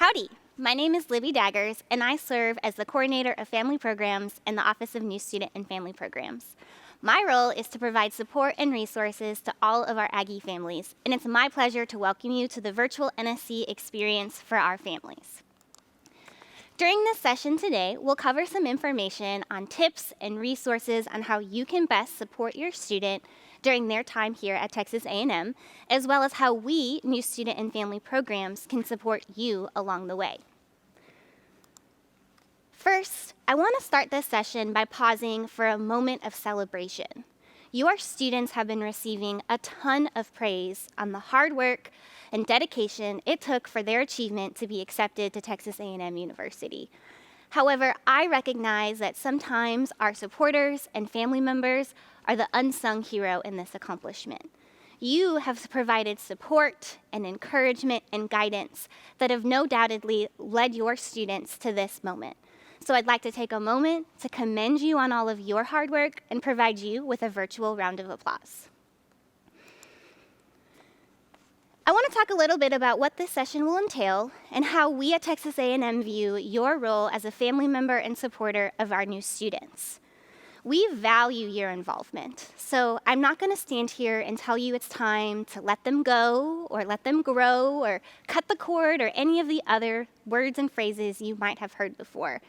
Howdy, my name is Libby Daggers, and I serve as the Coordinator of Family Programs in the Office of New Student and Family Programs. My role is to provide support and resources to all of our Aggie families, and it's my pleasure to welcome you to the virtual NSC experience for our families. During this session today, we'll cover some information on tips and resources on how you can best support your student during their time here at Texas A&M, as well as how we, New Student and Family Programs, can support you along the way. First, I want to start this session by pausing for a moment of celebration. Your students have been receiving a ton of praise on the hard work and dedication it took for their achievement to be accepted to Texas A&M University. However, I recognize that sometimes our supporters and family members are the unsung hero in this accomplishment. You have provided support and encouragement and guidance that have no doubtedly led your students to this moment. So I'd like to take a moment to commend you on all of your hard work and provide you with a virtual round of applause. I want to talk a little bit about what this session will entail and how we at Texas A&M view your role as a family member and supporter of our new students. We value your involvement, so I'm not going to stand here and tell you it's time to let them go or let them grow or cut the cord or any of the other words and phrases you might have heard before.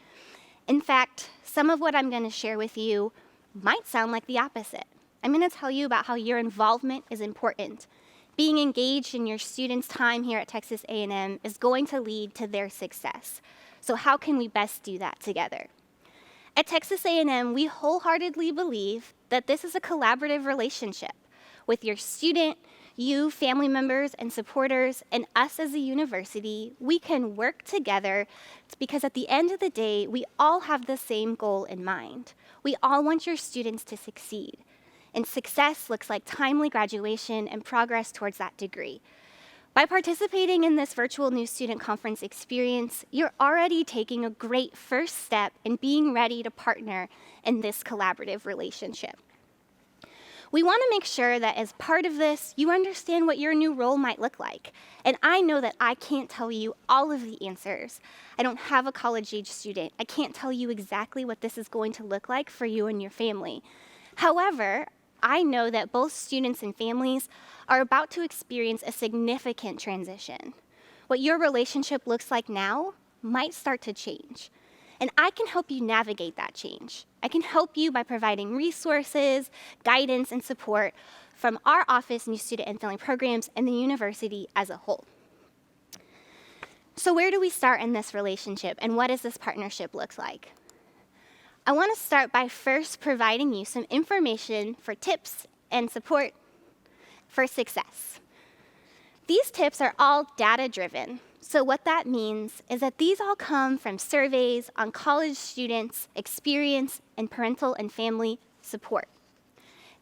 In fact, some of what I'm going to share with you might sound like the opposite. I'm going to tell you about how your involvement is important. Being engaged in your students' time here at Texas A&M is going to lead to their success. So how can we best do that together? At Texas A&M, we wholeheartedly believe that this is a collaborative relationship with your student, you, family members and supporters, and us as a university. We can work together because at the end of the day, we all have the same goal in mind. We all want your students to succeed. And success looks like timely graduation and progress towards that degree. By participating in this virtual New Student Conference experience, you're already taking a great first step in being ready to partner in this collaborative relationship. We want to make sure that as part of this, you understand what your new role might look like. And I know that I can't tell you all of the answers. I don't have a college-age student. I can't tell you exactly what this is going to look like for you and your family. However, I know that both students and families are about to experience a significant transition. What your relationship looks like now might start to change. And I can help you navigate that change. I can help you by providing resources, guidance, and support from our office, New Student and Family Programs, and the university as a whole. So where do we start in this relationship, and what does this partnership look like? I want to start by first providing you some information for tips and support for success. These tips are all data-driven. So what that means is that these all come from surveys on college students' experience and parental and family support.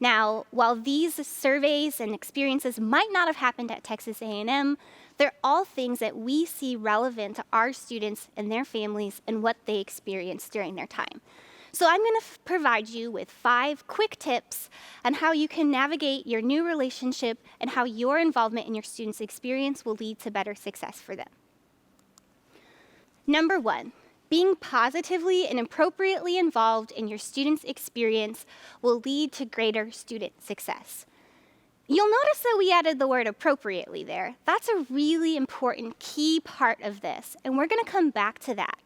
Now, while these surveys and experiences might not have happened at Texas A&M, they're all things that we see relevant to our students and their families and what they experienced during their time. So I'm going to provide you with 5 quick tips on how you can navigate your new relationship and how your involvement in your students' experience will lead to better success for them. Number 1, being positively and appropriately involved in your students' experience will lead to greater student success. You'll notice that we added the word appropriately there. That's a really important key part of this, and we're going to come back to that.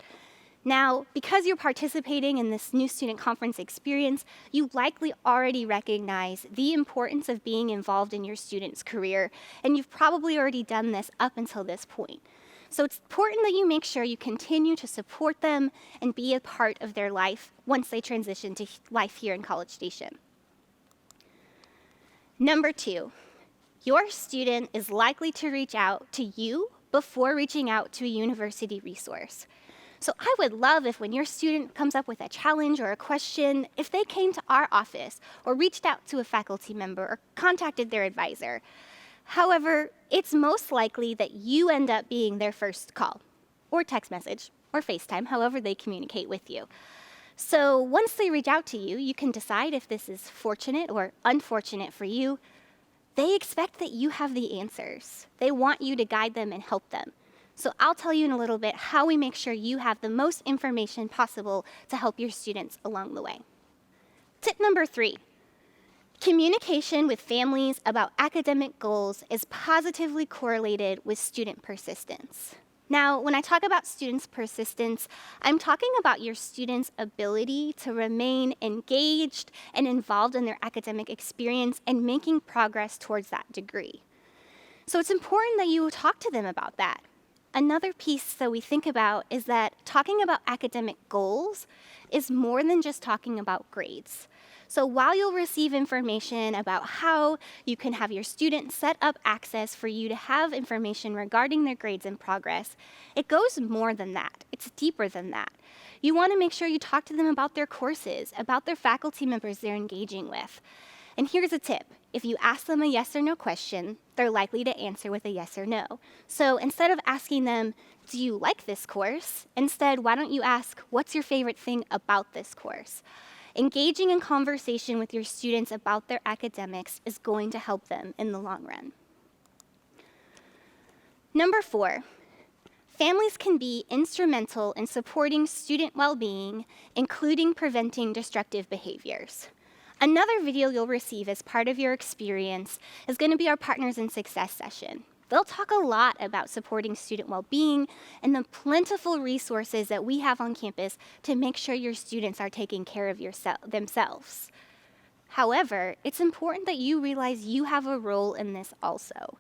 Now, because you're participating in this New Student Conference experience, you likely already recognize the importance of being involved in your student's career, and you've probably already done this up until this point. So it's important that you make sure you continue to support them and be a part of their life once they transition to life here in College Station. Number 2, your student is likely to reach out to you before reaching out to a university resource. So I would love if when your student comes up with a challenge or a question, if they came to our office or reached out to a faculty member or contacted their advisor. However, it's most likely that you end up being their first call or text message or FaceTime, however they communicate with you. So once they reach out to you, you can decide if this is fortunate or unfortunate for you. They expect that you have the answers. They want you to guide them and help them. So I'll tell you in a little bit how we make sure you have the most information possible to help your students along the way. Tip number 3, communication with families about academic goals is positively correlated with student persistence. Now, when I talk about students' persistence, I'm talking about your students' ability to remain engaged and involved in their academic experience and making progress towards that degree. So it's important that you talk to them about that. Another piece that we think about is that talking about academic goals is more than just talking about grades. So while you'll receive information about how you can have your students set up access for you to have information regarding their grades and progress, it goes more than that. It's deeper than that. You want to make sure you talk to them about their courses, about their faculty members they're engaging with. And here's a tip. If you ask them a yes or no question, they're likely to answer with a yes or no. So instead of asking them, do you like this course? Instead, why don't you ask, what's your favorite thing about this course? Engaging in conversation with your students about their academics is going to help them in the long run. Number 4, families can be instrumental in supporting student well-being, including preventing destructive behaviors. Another video you'll receive as part of your experience is going to be our Partners in Success session. They'll talk a lot about supporting student well-being and the plentiful resources that we have on campus to make sure your students are taking care of themselves. However, it's important that you realize you have a role in this also.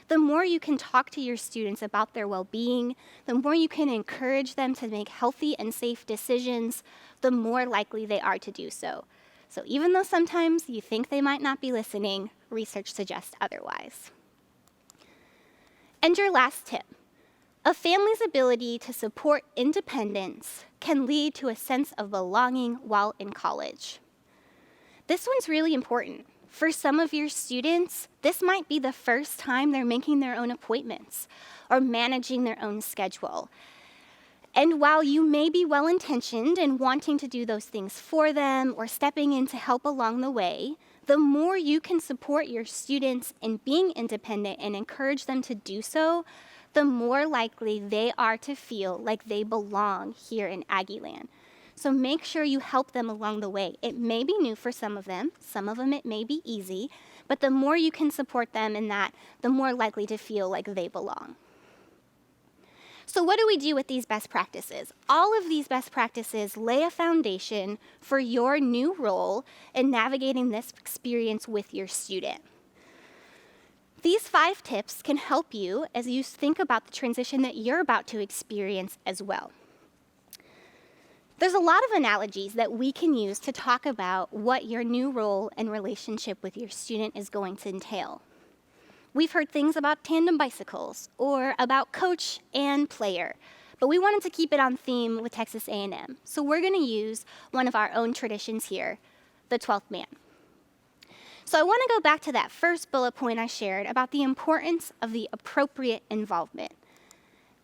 The more you can talk to your students about their well-being, the more you can encourage them to make healthy and safe decisions, the more likely they are to do so. So even though sometimes you think they might not be listening, research suggests otherwise. And your last tip, a family's ability to support independence can lead to a sense of belonging while in college. This one's really important. For some of your students, this might be the first time they're making their own appointments or managing their own schedule. And while you may be well-intentioned in wanting to do those things for them or stepping in to help along the way, the more you can support your students in being independent and encourage them to do so, the more likely they are to feel like they belong here in Aggieland. So make sure you help them along the way. It may be new for some of them it may be easy, but the more you can support them in that, the more likely to feel like they belong. So what do we do with these best practices? All of these best practices lay a foundation for your new role in navigating this experience with your student. These 5 tips can help you as you think about the transition that you're about to experience as well. There's a lot of analogies that we can use to talk about what your new role and relationship with your student is going to entail. We've heard things about tandem bicycles or about coach and player, but we wanted to keep it on theme with Texas A&M. So we're going to use one of our own traditions here, the 12th man. So I want to go back to that first bullet point I shared about the importance of the appropriate involvement.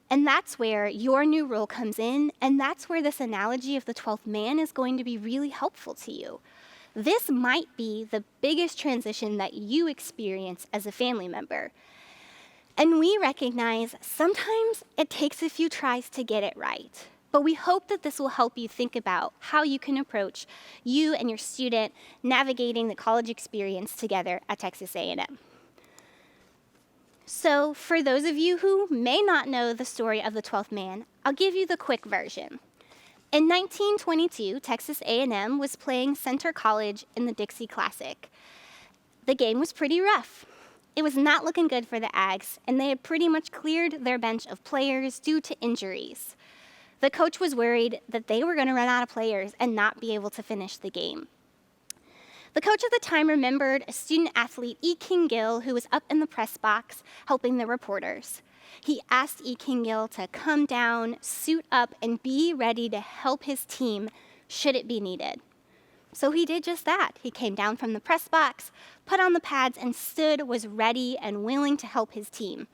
And that's where your new role comes in, and that's where this analogy of the 12th man is going to be really helpful to you. This might be the biggest transition that you experience as a family member. And we recognize sometimes it takes a few tries to get it right. But we hope that this will help you think about how you can approach you and your student navigating the college experience together at Texas A&M. So for those of you who may not know the story of the 12th man, I'll give you the quick version. In 1922, Texas A&M was playing Center College in the Dixie Classic. The game was pretty rough. It was not looking good for the Ags, and they had pretty much cleared their bench of players due to injuries. The coach was worried that they were going to run out of players and not be able to finish the game. The coach at the time remembered a student athlete, E. King Gill, who was up in the press box helping the reporters. He asked E. King Gill to come down, suit up, and be ready to help his team should it be needed. So he did just that. He came down from the press box, put on the pads, and was ready and willing to help his team.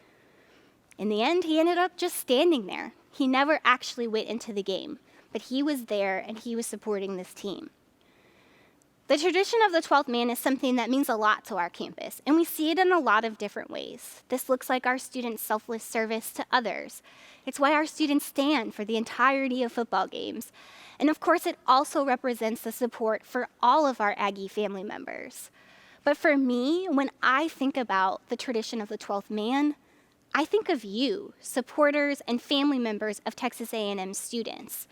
In the end, he ended up just standing there. He never actually went into the game, but he was there and he was supporting this team. The tradition of the 12th man is something that means a lot to our campus, and we see it in a lot of different ways. This looks like our students' selfless service to others. It's why our students stand for the entirety of football games. And of course, it also represents the support for all of our Aggie family members. But for me, when I think about the tradition of the 12th man, I think of you, supporters and family members of Texas A&M students.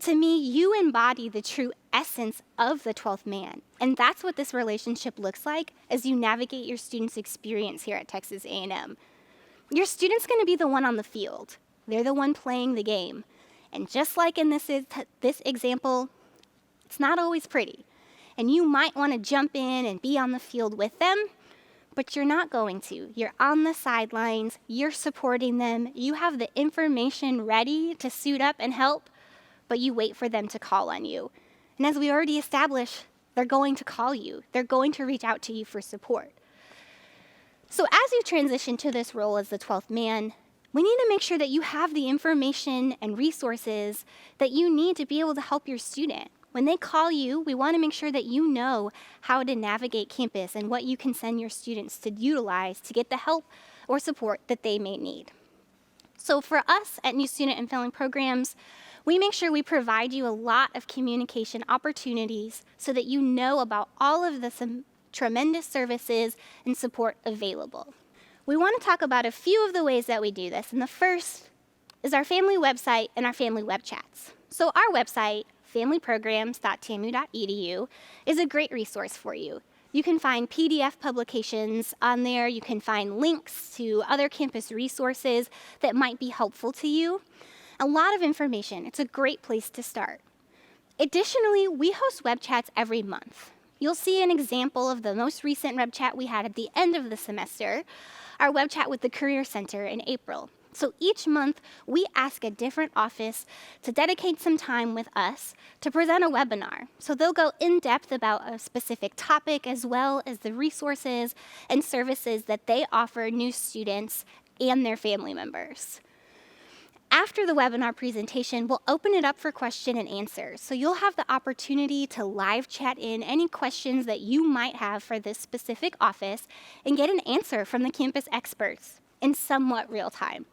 To me, you embody the true essence of the 12th man, and that's what this relationship looks like as you navigate your students' experience here at Texas A&M. Your student's going to be the one on the field. They're the one playing the game. And just like in this example, it's not always pretty. And you might want to jump in and be on the field with them, but you're not going to. You're on the sidelines, you're supporting them, you have the information ready to suit up and help, but you wait for them to call on you. And as we already established, they're going to call you. They're going to reach out to you for support. So as you transition to this role as the 12th man, we need to make sure that you have the information and resources that you need to be able to help your student. When they call you, we want to make sure that you know how to navigate campus and what you can send your students to utilize to get the help or support that they may need. So for us at New Student and Family Programs, we make sure we provide you a lot of communication opportunities so that you know about all of the tremendous services and support available. We want to talk about a few of the ways that we do this, and the first is our family website and our family web chats. So our website, familyprograms.tamu.edu, is a great resource for you. You can find PDF publications on there. You can find links to other campus resources that might be helpful to you. A lot of information. It's a great place to start. Additionally, we host web chats every month. You'll see an example of the most recent web chat we had at the end of the semester, our web chat with the Career Center in April. So each month, we ask a different office to dedicate some time with us to present a webinar. So they'll go in depth about a specific topic as well as the resources and services that they offer new students and their family members. After the webinar presentation, we'll open it up for question and answers. So you'll have the opportunity to live chat in any questions that you might have for this specific office and get an answer from the campus experts in somewhat real time.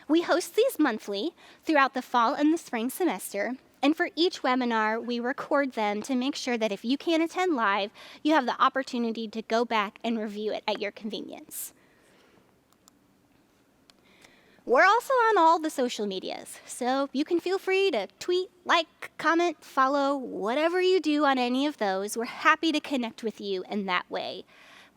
We host these monthly throughout the fall and the spring semester, and for each webinar, we record them to make sure that if you can't attend live, you have the opportunity to go back and review it at your convenience. We're also on all the social medias, so you can feel free to tweet, like, comment, follow, whatever you do on any of those. We're happy to connect with you in that way.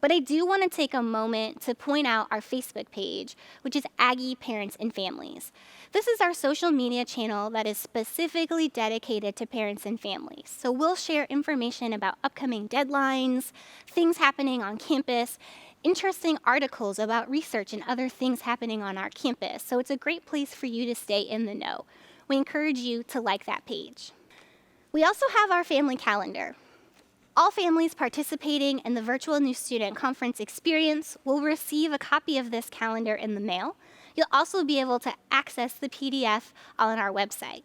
But I do want to take a moment to point out our Facebook page, which is Aggie Parents and Families. This is our social media channel that is specifically dedicated to parents and families. So we'll share information about upcoming deadlines, things happening on campus, interesting articles about research and other things happening on our campus. So it's a great place for you to stay in the know. We encourage you to like that page. We also have our family calendar. All families participating in the virtual New Student Conference experience will receive a copy of this calendar in the mail. You'll also be able to access the PDF on our website.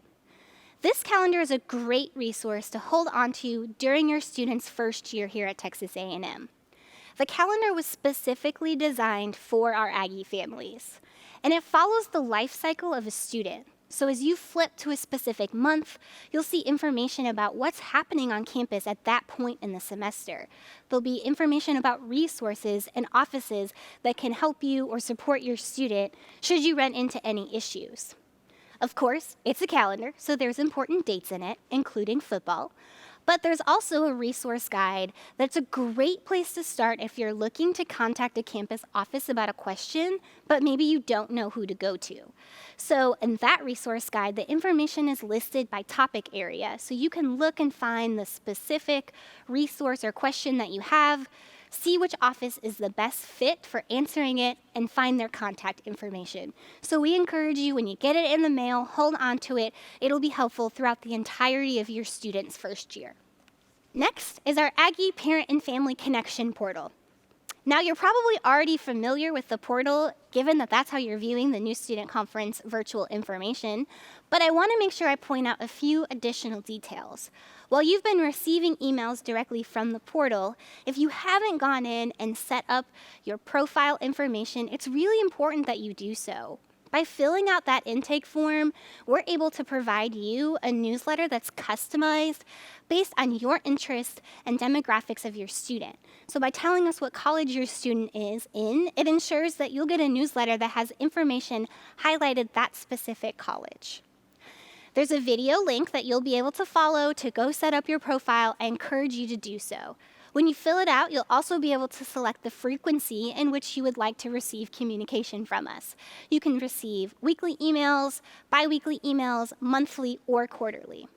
This calendar is a great resource to hold onto during your student's first year here at Texas A&M. The calendar was specifically designed for our Aggie families, and it follows the life cycle of a student. So as you flip to a specific month, you'll see information about what's happening on campus at that point in the semester. There'll be information about resources and offices that can help you or support your student should you run into any issues. Of course, it's a calendar, so there's important dates in it, including football. But there's also a resource guide that's a great place to start if you're looking to contact a campus office about a question, but maybe you don't know who to go to. So in that resource guide, the information is listed by topic area, so you can look and find the specific resource or question that you have, see which office is the best fit for answering it, and find their contact information. So we encourage you, when you get it in the mail, hold on to it. It'll be helpful throughout the entirety of your student's first year. Next is our Aggie Parent and Family Connection portal. Now, you're probably already familiar with the portal, given that that's how you're viewing the New Student Conference virtual information, but I want to make sure I point out a few additional details. While you've been receiving emails directly from the portal, if you haven't gone in and set up your profile information, it's really important that you do so. By filling out that intake form, we're able to provide you a newsletter that's customized based on your interests and demographics of your student. So by telling us what college your student is in, it ensures that you'll get a newsletter that has information highlighted that specific college. There's a video link that you'll be able to follow to go set up your profile. I encourage you to do so. When you fill it out, you'll also be able to select the frequency in which you would like to receive communication from us. You can receive weekly emails, bi-weekly emails, monthly, or quarterly.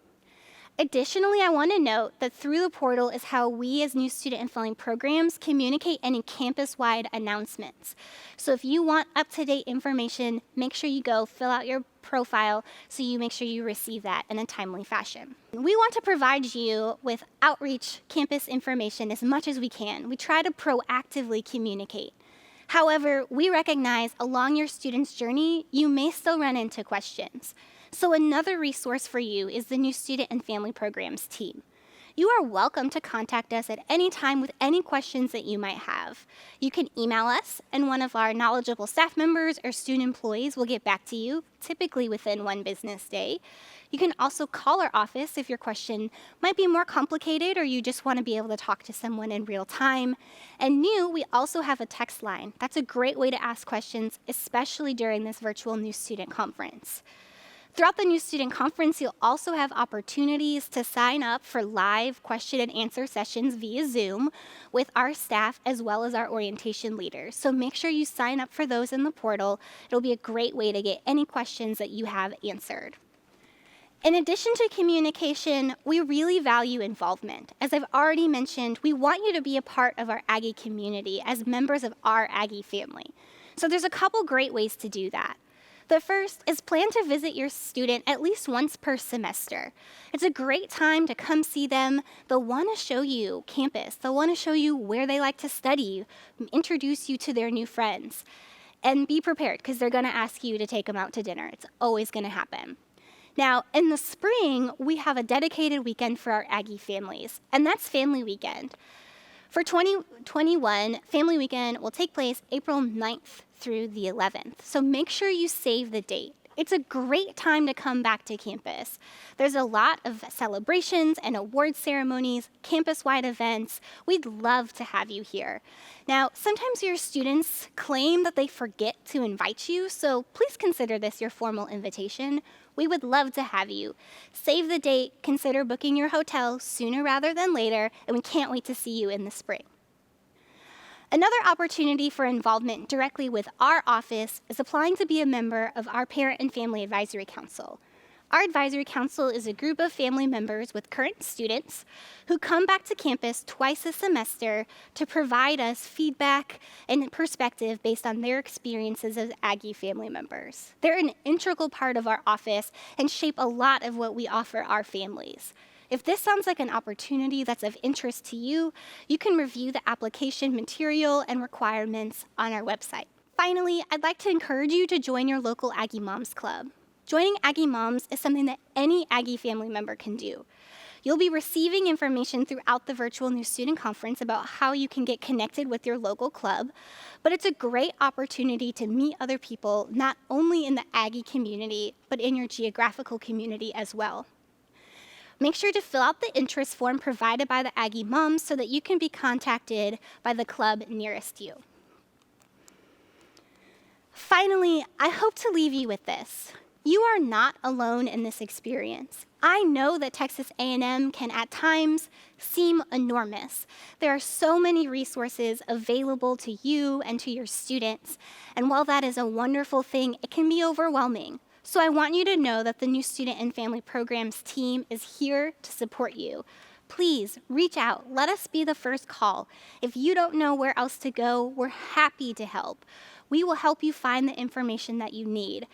Additionally, I want to note that through the portal is how we as new student and family programs communicate any campus-wide announcements. So if you want up-to-date information, make sure you go fill out your profile so you make sure you receive that in a timely fashion. We want to provide you with outreach campus information as much as we can. We try to proactively communicate. However, we recognize along your student's journey, you may still run into questions. So another resource for you is the New Student and Family Programs team. You are welcome to contact us at any time with any questions that you might have. You can email us, and one of our knowledgeable staff members or student employees will get back to you, typically within 1 business day. You can also call our office if your question might be more complicated or you just want to be able to talk to someone in real time. And we also have a text line. That's a great way to ask questions, especially during this virtual New Student Conference. Throughout the New Student Conference, you'll also have opportunities to sign up for live question and answer sessions via Zoom with our staff as well as our orientation leaders. So make sure you sign up for those in the portal. It'll be a great way to get any questions that you have answered. In addition to communication, we really value involvement. As I've already mentioned, we want you to be a part of our Aggie community as members of our Aggie family. So there's a couple great ways to do that. The first is plan to visit your student at least once per semester. It's a great time to come see them. They'll want to show you campus. They'll want to show you where they like to study, introduce you to their new friends. And be prepared because they're going to ask you to take them out to dinner. It's always going to happen. Now, in the spring, we have a dedicated weekend for our Aggie families, and that's Family Weekend. For 2021, Family Weekend will take place April 9th through the 11th. So make sure you save the date. It's a great time to come back to campus. There's a lot of celebrations and award ceremonies, campus-wide events. We'd love to have you here. Now, sometimes your students claim that they forget to invite you, so please consider this your formal invitation. We would love to have you. Save the date, consider booking your hotel sooner rather than later, and we can't wait to see you in the spring. Another opportunity for involvement directly with our office is applying to be a member of our Parent and Family Advisory Council. Our advisory council is a group of family members with current students who come back to campus twice a semester to provide us feedback and perspective based on their experiences as Aggie family members. They're an integral part of our office and shape a lot of what we offer our families. If this sounds like an opportunity that's of interest to you, you can review the application material and requirements on our website. Finally, I'd like to encourage you to join your local Aggie Moms Club. Joining Aggie Moms is something that any Aggie family member can do. You'll be receiving information throughout the virtual New Student Conference about how you can get connected with your local club, but it's a great opportunity to meet other people, not only in the Aggie community, but in your geographical community as well. Make sure to fill out the interest form provided by the Aggie Moms so that you can be contacted by the club nearest you. Finally, I hope to leave you with this. You are not alone in this experience. I know that Texas A&M can at times seem enormous. There are so many resources available to you and to your students, and while that is a wonderful thing, it can be overwhelming. So I want you to know that the New Student and Family Programs team is here to support you. Please reach out. Let us be the first call. If you don't know where else to go, we're happy to help. We will help you find the information that you need.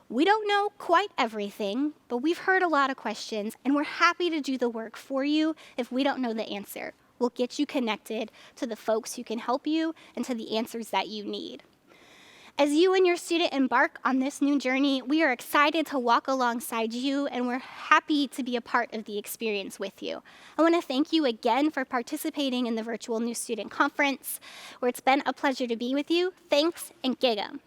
We don't know quite everything, but we've heard a lot of questions, and we're happy to do the work for you if we don't know the answer. will get you connected to the folks who can help you and to the answers that you need. As you and your student embark on this new journey, we are excited to walk alongside you, and we're happy to be a part of the experience with you. I want to thank you again for participating in the virtual New Student Conference, where it's been a pleasure to be with you. Thanks, and gig 'em.